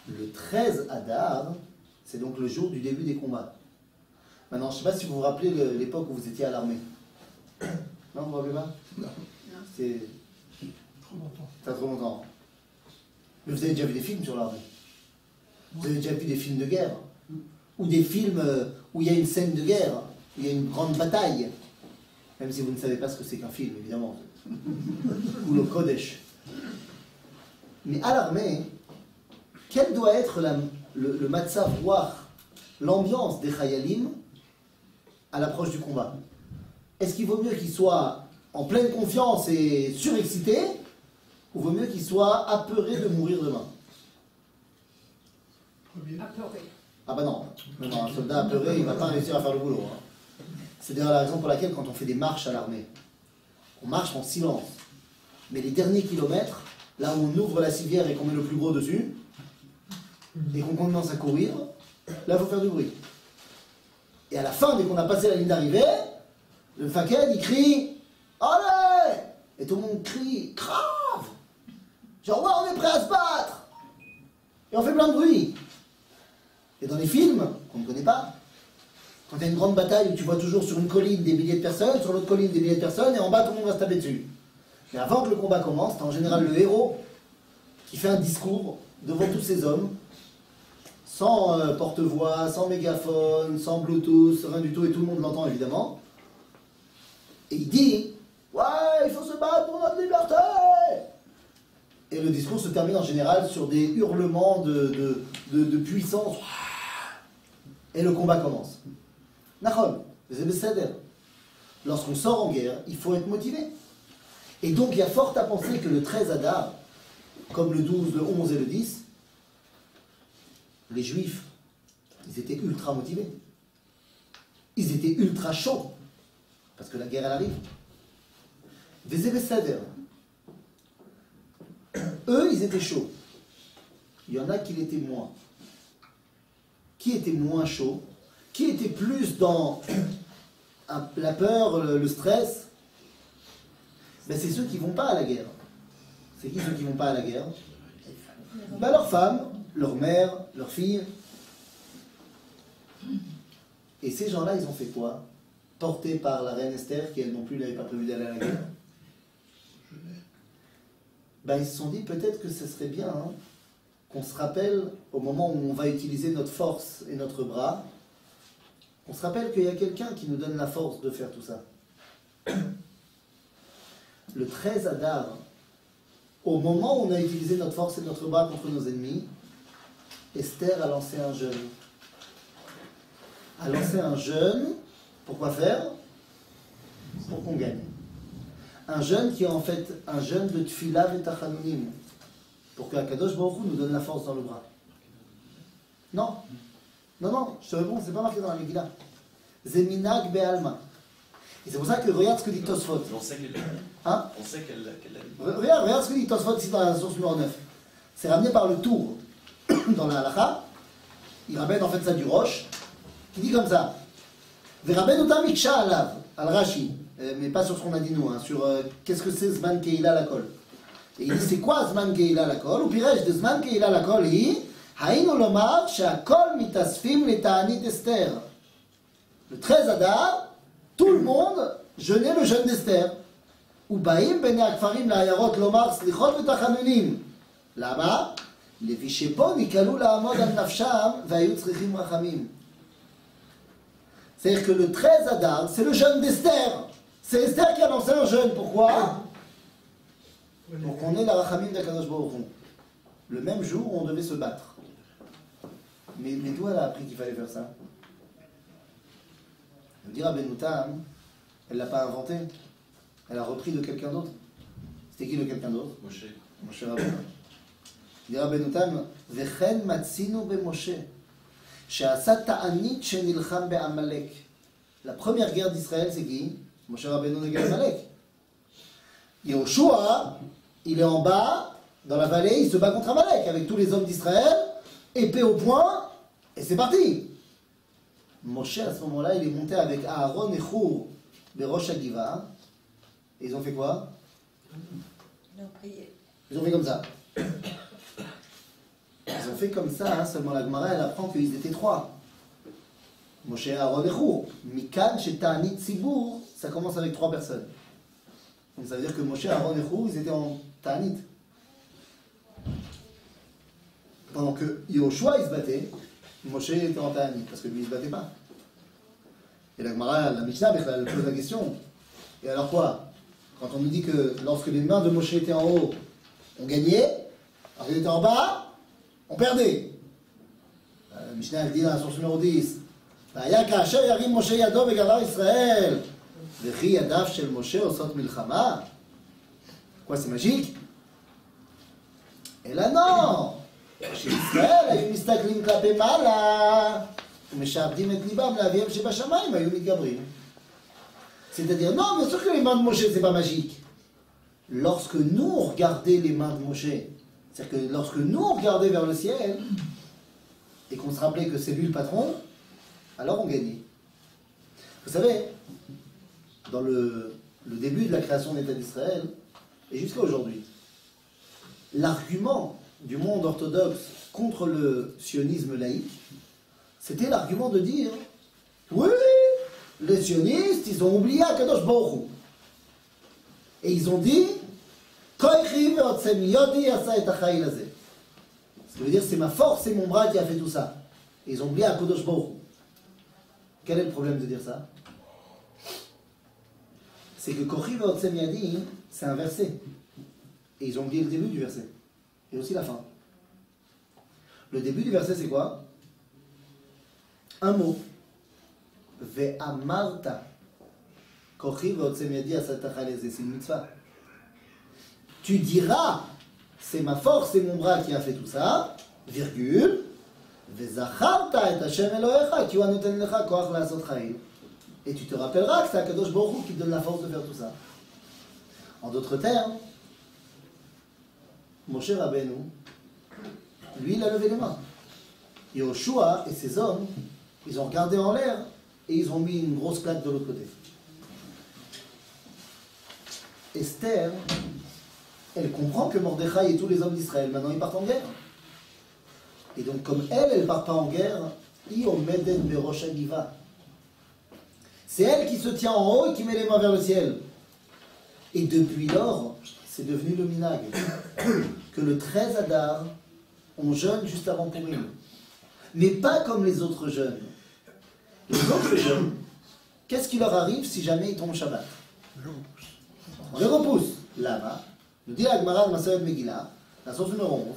Le 13 Adar, c'est donc le jour du début des combats. Maintenant, je ne sais pas si vous vous rappelez l'époque où vous étiez à l'armée. Non, vous ne vous rappelez pas? Non. C'est Trop longtemps. ça fait trop longtemps. Mais vous avez déjà vu des films sur l'armée? Vous avez déjà vu des films de guerre? Ou des films où il y a une scène de guerre, où il y a une grande bataille? Même si vous ne savez pas ce que c'est qu'un film, évidemment. Ou le Kodesh. Mais à l'armée, quel doit être le matzav voir, l'ambiance des Chayalim à l'approche du combat? Est-ce qu'il vaut mieux qu'ils soient en pleine confiance et surexcités, ou vaut mieux qu'ils soient apeurés de mourir demain? Premier. Apeurés. Ah bah non, non, un soldat apeuré, il ne va pas réussir à faire le boulot. Hein. C'est d'ailleurs la raison pour laquelle quand on fait des marches à l'armée, on marche en silence. Mais les derniers kilomètres, là où on ouvre la civière et qu'on met le plus gros dessus, et qu'on commence à courir, là il faut faire du bruit. Et à la fin, dès qu'on a passé la ligne d'arrivée, le faked il crie « Allez !» Et tout le monde crie « Grave !» Genre « Ouais, on est prêt à se battre !» Et on fait plein de bruit. Et dans les films, qu'on ne connaît pas, quand il y a une grande bataille où tu vois toujours sur une colline des milliers de personnes, sur l'autre colline des milliers de personnes, et en bas tout le monde va se taper dessus. Mais avant que le combat commence, t'as en général le héros qui fait un discours devant tous ces hommes, sans porte-voix, sans mégaphone, sans Bluetooth, rien du tout, et tout le monde l'entend évidemment. Et il dit « Ouais, il faut se battre pour notre liberté !» Et le discours se termine en général sur des hurlements de puissance. Et le combat commence. Nachon, lorsqu'on sort en guerre, il faut être motivé. Et donc il y a fort à penser que le 13 Adar, comme le 12, le 11 et le 10, les Juifs, ils étaient ultra motivés. Ils étaient ultra chauds. Parce que la guerre, elle arrive. Eux, ils étaient chauds. Il y en a qui l'étaient moins. Qui était moins chaud? Qui était plus dans la peur, le stress? Ben, c'est ceux qui ne vont pas à la guerre. C'est qui ceux qui ne vont pas à la guerre? Ben, leurs femmes, leurs mères, leurs filles. Et ces gens-là, ils ont fait quoi? Portés par la reine Esther, qui elle non plus n'avait pas prévu d'aller à la guerre. Ben, ils se sont dit peut-être que ce serait bien qu'on se rappelle, au moment où on va utiliser notre force et notre bras, on se rappelle qu'il y a quelqu'un qui nous donne la force de faire tout ça. Le 13 Adar, au moment où on a utilisé notre force et notre bras contre nos ennemis, Esther a lancé un jeûne. A lancé un jeûne, pour quoi faire? Pour qu'on gagne. Un jeûne qui est en fait un jeûne de Tfilah et Tachanunim, pour que Akadosh Baruch Hu nous donne la force dans le bras. Non, non, je te réponds, c'est pas marqué dans la Megillah. Zeminag Be'alma. Et c'est pour ça que regarde ce que dit Tosfot. On sait qu'elle Hein? On sait qu'elle l'a dit. Regarde ce que dit Tosfot ici dans la source numéro 9. C'est ramené par le tour dans la halakha. Il ramène en fait ça du Roche, qui dit comme ça. Veraben utam iksha alav, al Rashi, mais pas sur ce qu'on a dit nous, sur qu'est-ce que c'est Zman Keila Lakol. Et il dit c'est quoi Zman Keila Lakol? Ou piresh de Zman Keila Lakol, hi, haïnu lomar, she'akol mitasfim leta'anit Esther. Le 13 Adar, tout le monde jeûnait le jeûne d'Esther. ובאים בני הכפרים לעיירות לומר סליחות ותחנונים. למה? לפי שפה נקלו לעמוד על נפשם והיו צריכים רחמים. C'est-à-dire que le 13 Adar, c'est le jeûne d'Esther. C'est Esther qui a lancé un jeûne. Pourquoi? Pour qu'on ait la rachamim d'Akadosh Baruch Hu. Le même jour où on devait se battre. Mais d'où elle a appris qu'il fallait faire ça? Je veux dire à Benoutam, elle ne l'a pas inventé. Elle a repris de quelqu'un d'autre. C'était qui le quelqu'un d'autre? Moshe. Moshe Rabbeinu. Dira Benoutam, Vechen matzinu be-Moshe, she'asa ta'anit she'nilcham be'Amalek. La première guerre d'Israël, c'est qui? Moshe Rabbeinu négel Amalek. Yehoshua, il est en bas, dans la vallée, il se bat contre Amalek, avec tous les hommes d'Israël, épée au poing, et c'est parti. Moshe, à ce moment-là, il est monté avec Aaron et Hur, de Rosh Hagiva. Et ils ont fait quoi? Ils ont fait comme ça. Ils ont fait comme ça, seulement la Gemara, elle apprend qu'ils étaient trois. Moshe, Aaron et Hur. Mikan, chez Ta'anit Tzibour, ça commence avec 3 personnes. Donc ça veut dire que Moshe, Aaron et Hur, ils étaient en Ta'anit. Pendant que Yehoshua, il se battait, Moshe était en Ta'anit, parce que lui, il ne se battait pas. Et la Gemara, la Mishnah, elle pose la question. Et alors quoi? Quand on nous dit que lorsque les mains de Moshe étaient en haut, on gagnait, alors qu'il était en bas, on perdait. La Mishnah, elle dit dans la source numéro 10, והיה כאשר ירים משה ידו וגבר ישראל, וכי ידיו של משה עושות מלחמה? Quoi, c'est magique? אלא לא, שישראל היו מסתכלים כלפי מעלה, ומשעבדים את ליבם לאביהם שבשמיים, היו מתגברים. C'est-à-dire, non, bien sûr que les mains de Moshe, c'est pas magique. Lorsque nous, on regardait les mains de Moshe, c'est-à-dire que lorsque nous, on regardait vers le ciel, et qu'on se rappelait que c'est lui le patron, alors on gagnait. Vous savez, dans le début de la création de l'État d'Israël, et jusqu'à aujourd'hui, l'argument du monde orthodoxe contre le sionisme laïque, c'était l'argument de dire oui, les sionistes, ils ont oublié Akadosh Baruch Hu. Et ils ont dit ce qui veut dire c'est ma force, c'est mon bras qui a fait tout ça. Et ils ont oublié Akadosh Baruch Hu. Quel est le problème de dire ça? C'est que Kochi Ve'otsem Yadi, c'est un verset. Et ils ont oublié le début du verset. Et aussi la fin. Le début du verset, c'est quoi? Un mot. Ve'amarta. Kochi Ve'otsem Yadi asatachaleze. C'est une mitzvah. Tu diras, c'est ma force, c'est mon bras qui a fait tout ça, virgule, Ve'zacharta et Hashem Elohecha, ki hu hanoten lecha koach la'asot chayil. Et tu te rappelleras que c'est Akadosh Baruch Hu qui te donne la force de faire tout ça. En d'autres termes, Moshe Rabbeinu, lui, il a levé les mains. Yoshua et ses hommes, ils ont regardé en l'air et ils ont mis une grosse claque de l'autre côté. Esther, elle comprend que Mordechai et tous les hommes d'Israël, maintenant ils partent en guerre. Et donc comme elle ne part pas en guerre, Iomeden Berosh Agiva. C'est elle qui se tient en haut et qui met les mains vers le ciel. Et depuis lors, c'est devenu le minag. Que le 13 Adar, on jeûne juste avant Purim. Mais pas comme les autres jeûnes. Les autres jeûnes, qu'est-ce qui leur arrive si jamais ils tombent Shabbat? On les repousse. Lama, nous dit la Gemara de Maseret Megillah, la source numéro 11,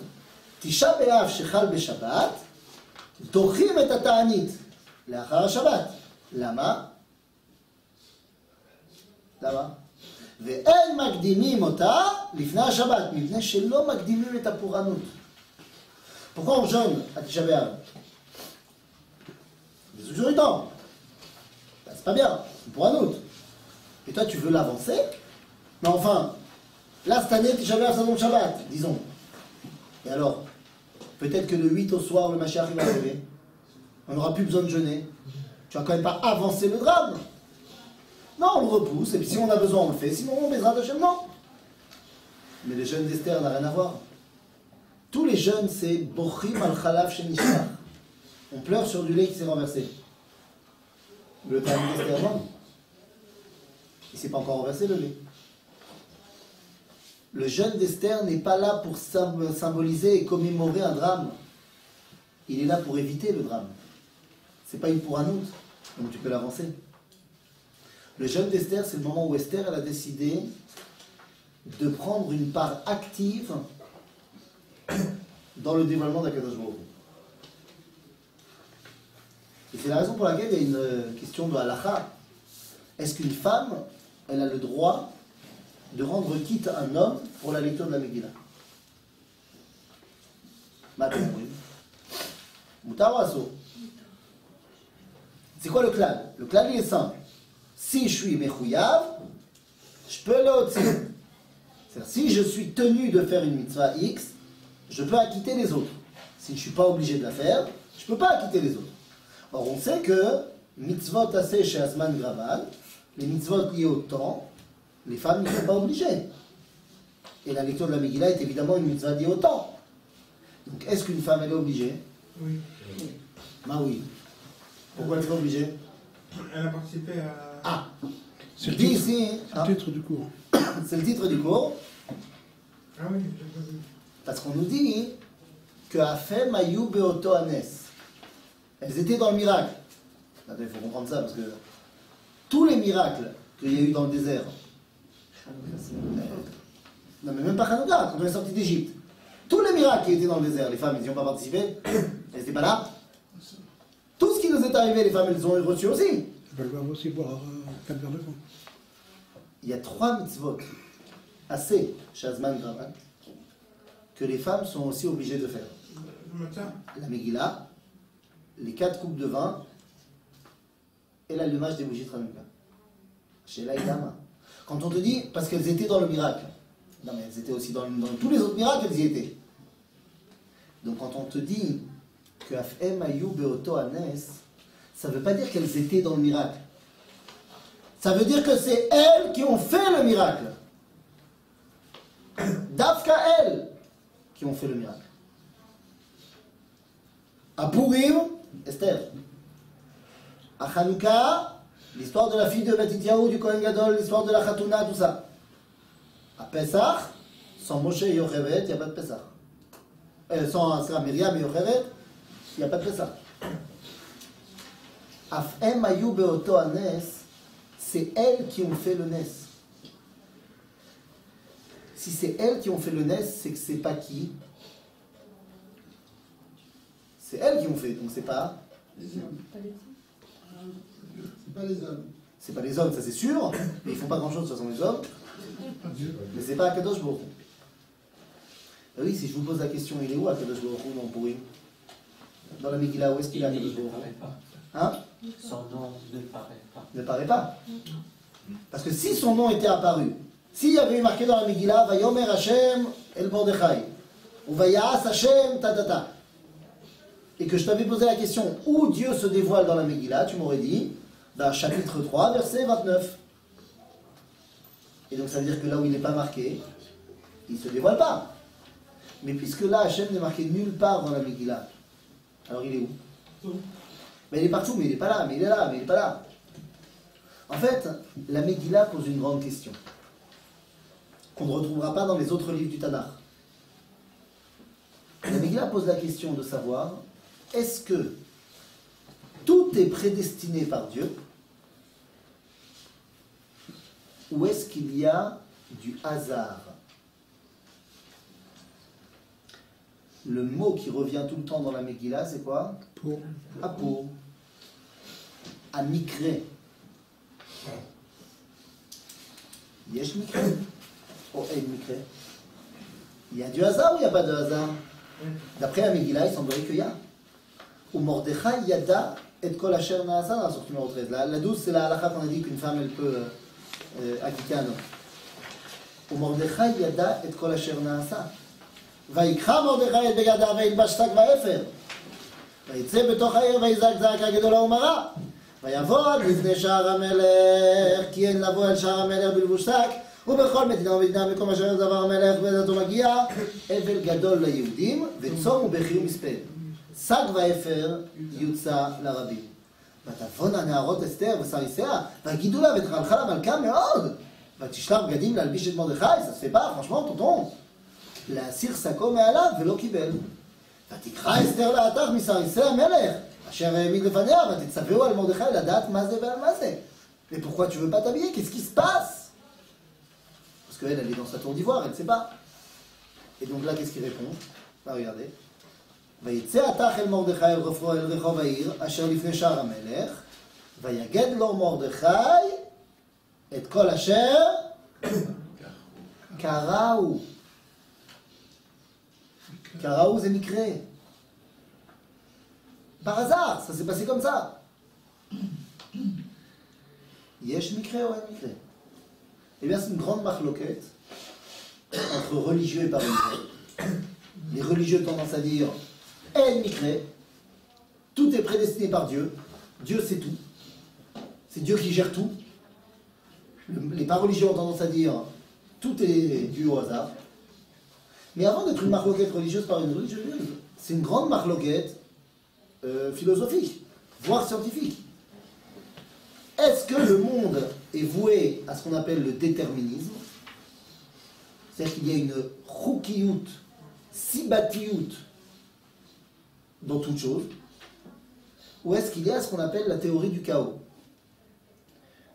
Tisha B'Av shechal b'Shabbat, dochim et ha'ta'anit, l'achar Shabbat. Lama, למה? ואין מקדימים אותה לפני השבת, מפני שלא מקדימים את הפורענות. Pourquoi on jeûne à Tisha B'Av? C'est toujours du temps. C'est pas bien, c'est pour un autre. Et toi tu veux l'avancer? Mais enfin, là cette année Tisha B'Av ça tombe Shabbat, disons. Et alors, peut-être que le 8 au soir le Mashiach va arriver. On n'aura plus besoin de jeûner. Tu vas quand même pas avancer le drame. Non, on le repousse, et puis si on a besoin, on le fait. Sinon, on baisera Hachem, non. Mais les jeûnes d'Esther n'ont rien à voir. Tous les jeûnes, c'est Bochim al-Khalav Shenishar. On pleure sur du lait qui s'est renversé. Le Talmud d'Esther, non. Il ne s'est pas encore renversé, le lait. Le jeûne d'Esther n'est pas là pour symboliser et commémorer un drame. Il est là pour éviter le drame. C'est pas une pour un autre, donc tu peux l'avancer. Le jeûne d'Esther, c'est le moment où Esther elle a décidé de prendre une part active dans le dévoilement d'Akadosh Baruch Hu. Et c'est la raison pour laquelle il y a une question de halakha. Est-ce qu'une femme, elle a le droit de rendre quitte un homme pour la lecture de la Megillah? Maintenant, oui. Mutar ou asur? C'est quoi le klal? Le klal, il est simple. Si je suis mechouyav, je peux l'autre. C'est-à-dire, si je suis tenu de faire une mitzvah X, je peux acquitter les autres. Si je ne suis pas obligé de la faire, je ne peux pas acquitter les autres. Or, on sait que mitzvot assez chez Asman Graval, les mitzvot liés au temps, les femmes ne sont pas obligées. Et la lecture de la Megillah est évidemment une mitzvah liée au temps. Donc, est-ce qu'une femme, elle est obligée? Oui. Bah oui. Pourquoi elle est obligée? Elle a participé à... Ah, C'est le dit titre, ici, c'est le titre du cours. c'est le titre du cours, Ah oui, j'ai pas vu. parce qu'on nous dit que Afem Ayou Beoto Anes. Elles étaient dans le miracle. Attends, il faut comprendre ça, parce que tous les miracles qu'il y a eu dans le désert, non mais même pas Hanouka, quand on est sorti d'Égypte, tous les miracles qui étaient dans le désert, les femmes, elles n'y ont pas participé, elles n'étaient pas là. Tout ce qui nous est arrivé, les femmes, elles ont reçu aussi. Je vais aussi boire 4 verres de vin. Il y a 3 mitzvot, assez, Shazman Graman, que les femmes sont aussi obligées de faire. Le matin. La Megillah, les 4 coupes de vin et l'allumage des bougies de Hanouka. Chez l'Aïdama. Quand on te dit, parce qu'elles étaient dans le miracle. Non, mais elles étaient aussi dans tous les autres miracles, elles y étaient. Donc quand on te dit que Af'em Ayou Beoto Anes, ça ne veut pas dire qu'elles étaient dans le miracle. Ça veut dire que c'est elles qui ont fait le miracle. Dafka elles qui ont fait le miracle. À Purim, Esther. À Hanouka, l'histoire de la fille de Matityahu, du Kohen Gadol, l'histoire de la Khatouna, tout ça. À Pesach, sans Moshe et Yocheved, il n'y a pas de Pesach. Sans Myriam et Yocheved, il n'y a pas de Pesach. Af'em Ayou Beoto Anes, c'est elles qui ont fait le Nes. Si c'est elles qui ont fait le Nes, c'est que c'est pas qui? C'est elles qui ont fait, donc c'est pas... C'est pas les hommes. C'est pas les hommes, ça c'est sûr, mais ils font pas grand chose de toute façon les hommes. Mais c'est pas Akadosh Baruch Hu. Ah oui, si je vous pose la question, il est où Akadosh Baruch Hu dans Purim? Dans la Megillah, où est-ce qu'il est Akadosh Baruch Hu? Hein? Son nom ne paraît pas. Ne paraît pas. Parce que si son nom était apparu, s'il y avait marqué dans la Megillah, Vayomer Hashem El Mordechai, ou Vayas Hashem Tatata, et que je t'avais posé la question où Dieu se dévoile dans la Megillah, tu m'aurais dit, dans chapitre 3, verset 29. Et donc ça veut dire que là où il n'est pas marqué, il ne se dévoile pas. Mais puisque là, Hachem n'est marqué nulle part dans la Megillah, alors il est où? Mais il est partout, mais il n'est pas là, mais il est là, mais il n'est pas là. En fait, la Megillah pose une grande question, qu'on ne retrouvera pas dans les autres livres du Tanakh. La Megillah pose la question de savoir, est-ce que tout est prédestiné par Dieu, ou est-ce qu'il y a du hasard? Le mot qui revient tout le temps dans la Megillah, c'est quoi? Pour. Apo. Amikre. Yesh mikre. Oh, et mikre. Il y a du hasard ou il n'y a pas de hasard? D'après la Megillah, il semblerait qu'il y a. Ou Mordechai yada et kol asher naasa, dans la sourate numéro 13. La 12, c'est la halakha qu'on a dit qu'une femme, elle peut acquitter un homme. Ou Mordechai yada et kol asher naasa. ויקרא מרדכי את בגדיו וילבש שק ואפר ויצא בתוך העיר ויזעק זעקה גדולה ומרה ויבוא עד לפני שער המלך כי אין לבוא אל שער המלך בלבוש שק ובכל מדינה ומדינה מקום אשר דבר המלך ועדתו מגיע אבל גדול ליהודים וצום ובכי ומספד שק ואפר יוצא לרבים ותבואנה נערות אסתר וסריסיה ויגידו לה ותחלכה למלכה מאוד ותשלח בגדים להלביש את מרדכי ça se fait pas franchement tonton להסיר שקו מעליו ולא קיבל. ותקרא אסתר לאתר מסריסי המלך, אשר העמיד לפניה, ותצווהו על מרדכי לדעת מה זה ועל מה זה. Mais pourquoi tu veux pas t'habiller? Qu'est-ce qui se passe? Parce qu'elle, elle est dans sa tour d'ivoire, elle ne sait pas. Et donc là, qu'est-ce qu'il répond? Là, regardez. ויצא התך אל מרדכי אל רחוב העיר, אשר לפני שער המלך, ויגד לו מרדכי את כל אשר קראו. Karaouz et Mikré. Par hasard, ça s'est passé comme ça. Yesh Mikré ou En Mikré? Eh bien, c'est une grande marloquette entre religieux et pas religieux. Les religieux tendent à dire En Mikré, tout est prédestiné par Dieu. Dieu sait tout. C'est Dieu qui gère tout. Les pas religieux ont tendance à dire tout est dû au hasard. Mais avant d'être une marloquette religieuse par une religieuse, c'est une grande marloquette philosophique, voire scientifique. Est-ce que le monde est voué à ce qu'on appelle le déterminisme? C'est-à-dire qu'il y a une choukiout, sibatiout dans toute chose? Ou est-ce qu'il y a ce qu'on appelle la théorie du chaos?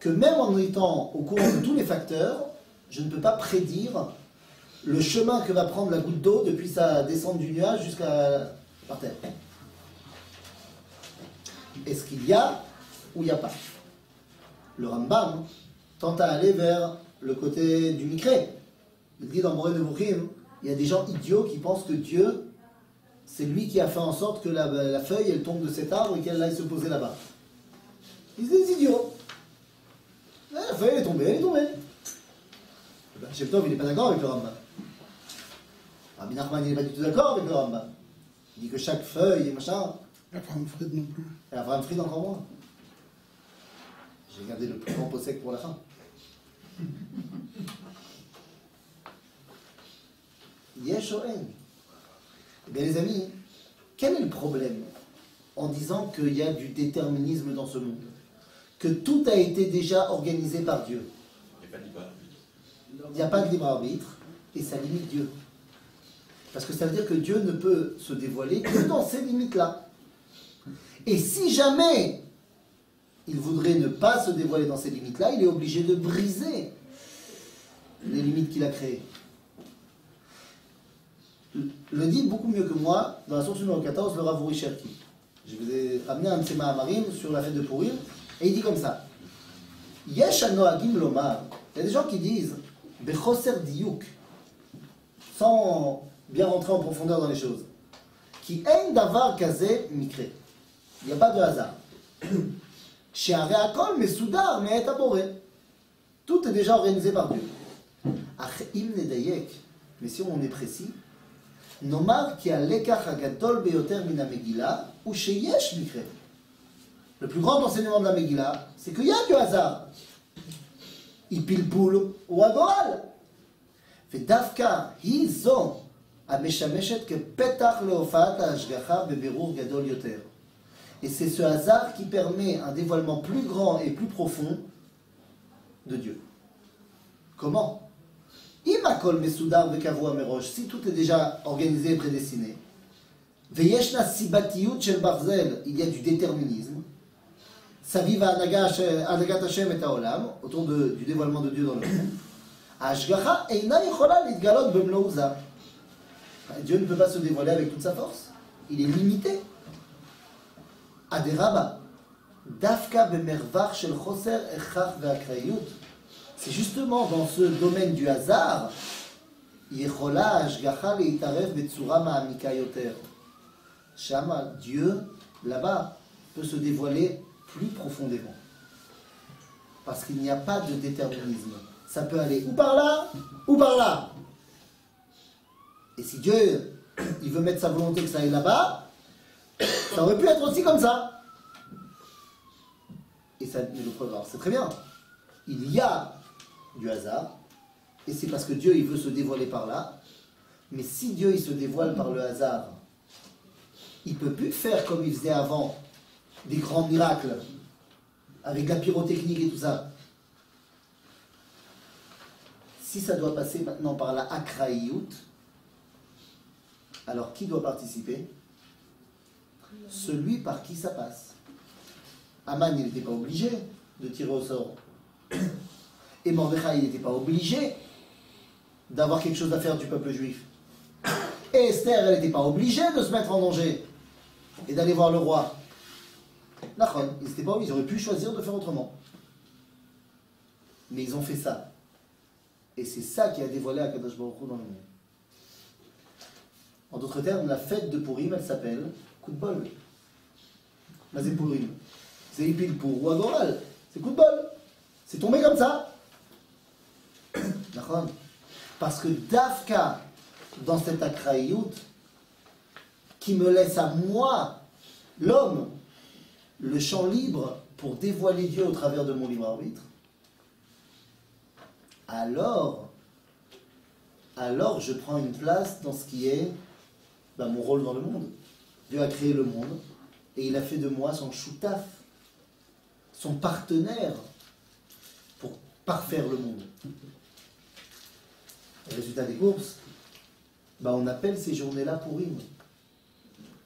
Que même en étant au courant de tous les facteurs, je ne peux pas prédire le chemin que va prendre la goutte d'eau depuis sa descente du nuage jusqu'à par terre. Est-ce qu'il y a ou il n'y a pas? Le Rambam tente à aller vers le côté du Mikré. Il dit dans Moreh Nevuchim, il y a des gens idiots qui pensent que Dieu, c'est lui qui a fait en sorte que la feuille elle tombe de cet arbre et qu'elle aille se poser là-bas. Ils sont des idiots. La feuille elle est tombée, elle est tombée. Ben, Shem Tov, il n'est pas d'accord avec le Rambam. Rabbi Nachman, il n'est pas du tout d'accord avec le Rambam. Il dit que chaque feuille et machin. La femme Fred non plus. Et Abraham Fried encore moins. J'ai gardé le plus grand pot sec pour la fin. Yesh o en. Eh bien les amis, quel est le problème en disant qu'il y a du déterminisme dans ce monde? Que tout a été déjà organisé par Dieu. Il n'y a pas de libre arbitre et ça limite Dieu. Parce que ça veut dire que Dieu ne peut se dévoiler que dans ces limites-là. Et si jamais il voudrait ne pas se dévoiler dans ces limites-là, il est obligé de briser les limites qu'il a créées. Le dit beaucoup mieux que moi, dans la source numéro 14, le Rav Uri Cherki. Je vous ai ramené un de ses Mahamarim sur la fête de Purim, et il dit comme ça. Yesh anoagim lomar. Il y a des gens qui disent, bechoser diyuk, sans bien rentrer en profondeur dans les choses, qui ein davar kaze mikre. Il n'y a pas de hasard. Chez un réacol, mais soudar, mais est aboré. Tout est déjà organisé par Dieu. Ach im nedayek. Mais si on est précis, nomar ki alekach hagadol beyoter min ha-Megillah, ou sheyesh mikre. Le plus grand enseignement de la Megillah, c'est qu'il y a du hasard. Ipilpul ou agoral. Vedavka hi zo המשמשת כפתח להופעת ההשגחה בבירור גדול יותר. Et c'est ce hasard qui permet un dévoilement plus grand et plus profond de Dieu. Comment? אם הכל מסודר וקבוע מראש, si tout est déjà organisé et prédestiné, וישנה סיבתיות של ברזל, il y a du déterminisme, סביב הנהגת השם את העולם, autour du dévoilement de Dieu dans le monde, ההשגחה אינה יכולה להתגלות במלוא עוזה. Dieu ne peut pas se dévoiler avec toute sa force. Il est limité. Aderaba, dafka bemervach shel choser echach ve'akrayut. C'est justement dans ce domaine du hasard, yechola hashgacha leitarev betsura ma'amika yoter. Shama, Dieu, là-bas, peut se dévoiler plus profondément. Parce qu'il n'y a pas de déterminisme. Ça peut aller ou par là, ou par là. Et si Dieu, il veut mettre sa volonté que ça aille là-bas, ça aurait pu être aussi comme ça. Et ça, mais le programme, c'est très bien. Il y a du hasard, et c'est parce que Dieu, il veut se dévoiler par là. Mais si Dieu, il se dévoile par le hasard, il ne peut plus faire comme il faisait avant, des grands miracles, avec la pyrotechnique et tout ça. Si ça doit passer maintenant par la akraïout, alors qui doit participer? Celui par qui ça passe. Aman, il n'était pas obligé de tirer au sort. Et Mordechai, il n'était pas obligé d'avoir quelque chose à faire du peuple juif. Et Esther, elle n'était pas obligée de se mettre en danger et d'aller voir le roi. Nachon, ils n'étaient pas obligés, ils auraient pu choisir de faire autrement. Mais ils ont fait ça. Et c'est ça qui a dévoilé Akadosh Baruch Hu dans le monde. En d'autres termes, la fête de Purim, elle s'appelle coup de bol. Mais c'est Purim. C'est Ipil pour ou Agoral. C'est coup de bol. C'est tombé comme ça. D'accord? Parce que Dafka, dans cette akraïout, qui me laisse à moi, l'homme, le champ libre pour dévoiler Dieu au travers de mon libre arbitre, alors je prends une place dans ce qui est mon rôle dans le monde. Dieu a créé le monde et il a fait de moi son choutaf, son partenaire pour parfaire le monde. Le résultat des courses, on appelle ces journées-là Purim.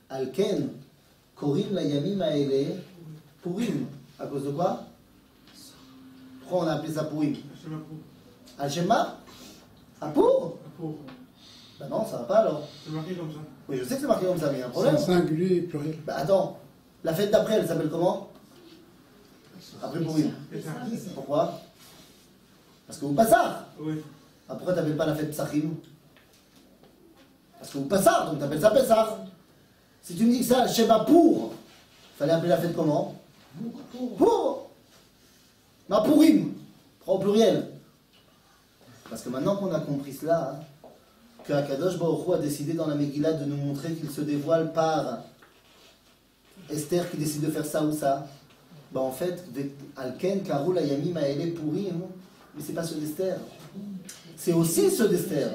Alken, Korim la Yamim Aele, Purim. À cause de quoi? Pourquoi on a appelé ça Purim? Al-Shema? Apour? Non, ça va pas alors. C'est marqué comme ça. Oui, je sais que c'est marqué comme ça, mais il y a un problème. C'est singulier et pluriel. Attends, la fête d'après, elle s'appelle comment? Après Purim. Pourquoi? Parce que vous Passar. Oui. Pourquoi t'appelles pas la fête Psachim? Parce que vous Passar, donc t'appelles ça Pessar. Si tu me dis que ça, Sheba pour, fallait appeler la fête comment? Pour. Non, Purim. Au pluriel. Parce que maintenant qu'on a compris cela, que Akadosh Baruch Hu a décidé dans la Megillah de nous montrer qu'il se dévoile par Esther qui décide de faire ça ou ça, bah en fait, Alken, Karul, Ayamim, Aele, Purim, mais c'est pas ceux d'Esther. C'est aussi ceux d'Esther.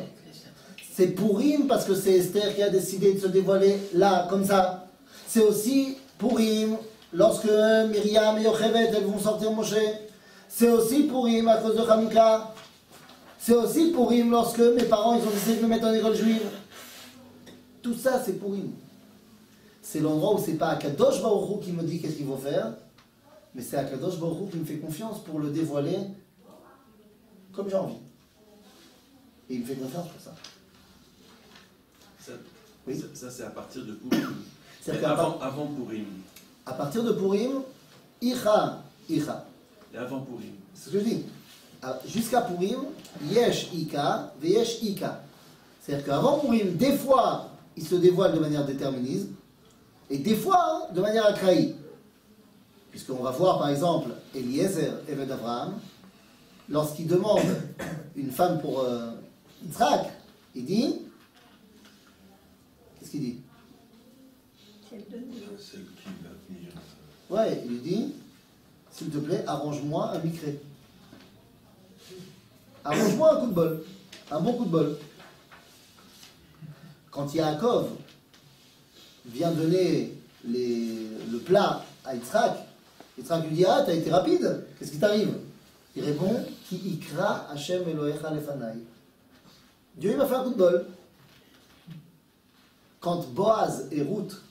C'est Purim parce que c'est Esther qui a décidé de se dévoiler là, comme ça. C'est aussi Purim lorsque Myriam et Yocheved, elles vont sortir Moshe. C'est aussi Purim à cause de Hanouka. C'est aussi Purim lorsque mes parents ils ont décidé de me mettre en école juive. Tout ça c'est Purim. C'est l'endroit où c'est pas Akadosh Baruch Hu qui me dit qu'est-ce qu'il faut faire, mais c'est Akadosh Baruch Hu qui me fait confiance pour le dévoiler comme j'ai envie. Et il me fait confiance pour ça. Oui. Ça c'est à partir de Purim. C'est avant Purim. À partir de Purim, Icha. Et avant Purim. C'est ce que je dis. Jusqu'à Purim, Yesh Ika, Veyesh Ika. C'est-à-dire qu'avant Purim, des fois, il se dévoile de manière déterministe, et des fois, de manière akraïe. Puisqu'on va voir, par exemple, Eliezer, Eved Abraham, lorsqu'il demande une femme pour Yitzhak, il dit... Qu'est-ce qu'il dit? Celle qui va venir. Ouais, il lui dit, s'il te plaît, arrange-moi un micré. Arrange-moi un coup de bol, un bon coup de bol. Quand Yaakov vient donner le plat à Yitzhak, Yitzhak lui dit, ah, t'as été rapide, qu'est-ce qui t'arrive? Il répond, Ki ikra Hashem Elohecha lefanai. Dieu il m'a fait un coup de bol. Quand Boaz et Ruth,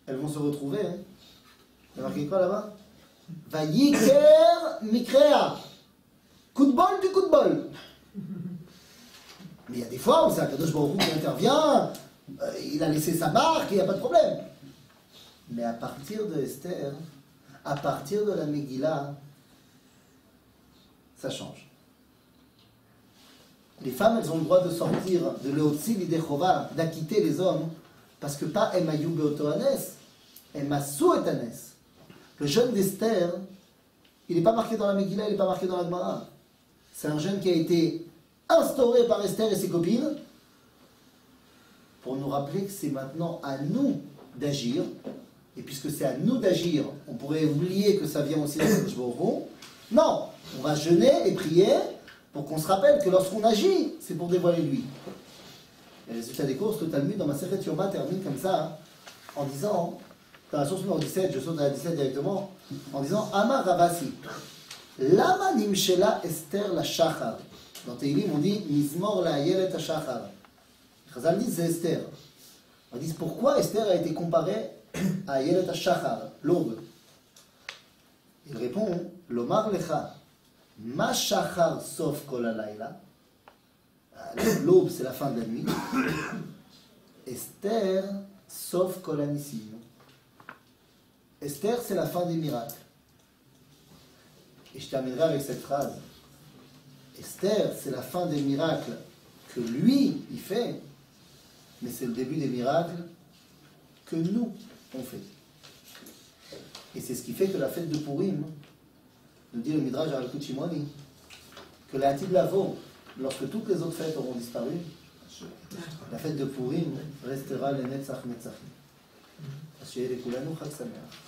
elles vont se retrouver, hein, il y a marqué quoi là-bas? Vayiker mikrea. Coup de bol du coup de bol. Mais il y a des fois où c'est Akadosh Baruch Hu qui intervient, il a laissé sa marque, il n'y a pas de problème. Mais à partir de Esther, à partir de la Megillah, ça change. Les femmes, elles ont le droit de sortir de l'Eotzi l'Idechova, d'acquitter les hommes, parce que pas Emayu Beotohanes, Emasu Etanes. Le jeûne d'Esther, il n'est pas marqué dans la Megillah, il n'est pas marqué dans la Gemara. C'est un jeûne qui a été instauré par Esther et ses copines pour nous rappeler que c'est maintenant à nous d'agir. Et puisque c'est à nous d'agir, on pourrait oublier que ça vient aussi de Akadosh Baruch Hu. Non, on va jeûner et prier pour qu'on se rappelle que lorsqu'on agit, c'est pour dévoiler lui. Et le résultat des courses, le Talmud dans ma Masechet Yoma termine comme ça, en disant, dans la source numéro 17, je saute à la 17 directement, en disant Amar Ravasi, Lama nimshela Esther la Shachar. Dans Teilim, on dit Mizmor la Ayelet la Shachar. Chazal dit c'est Esther. On dit pourquoi Esther a été comparée à Ayelet la Shachar, l'aube. Il répond Lomar lecha, ma Shachar sof kol halayla. L'aube, c'est la fin de la nuit. Esther sof kol hanissim. Esther, c'est la fin des miracles. Et je terminerai avec cette phrase. Esther, c'est la fin des miracles que lui, il fait, mais c'est le début des miracles que nous, on fait. Et c'est ce qui fait que la fête de Purim, nous dit le Midrash Al Kuchimoni, que la Hatid Lavo, lorsque toutes les autres fêtes auront disparu, la fête de Purim restera le Netzach Netzachim. Asher Kulanu Chag Sameach.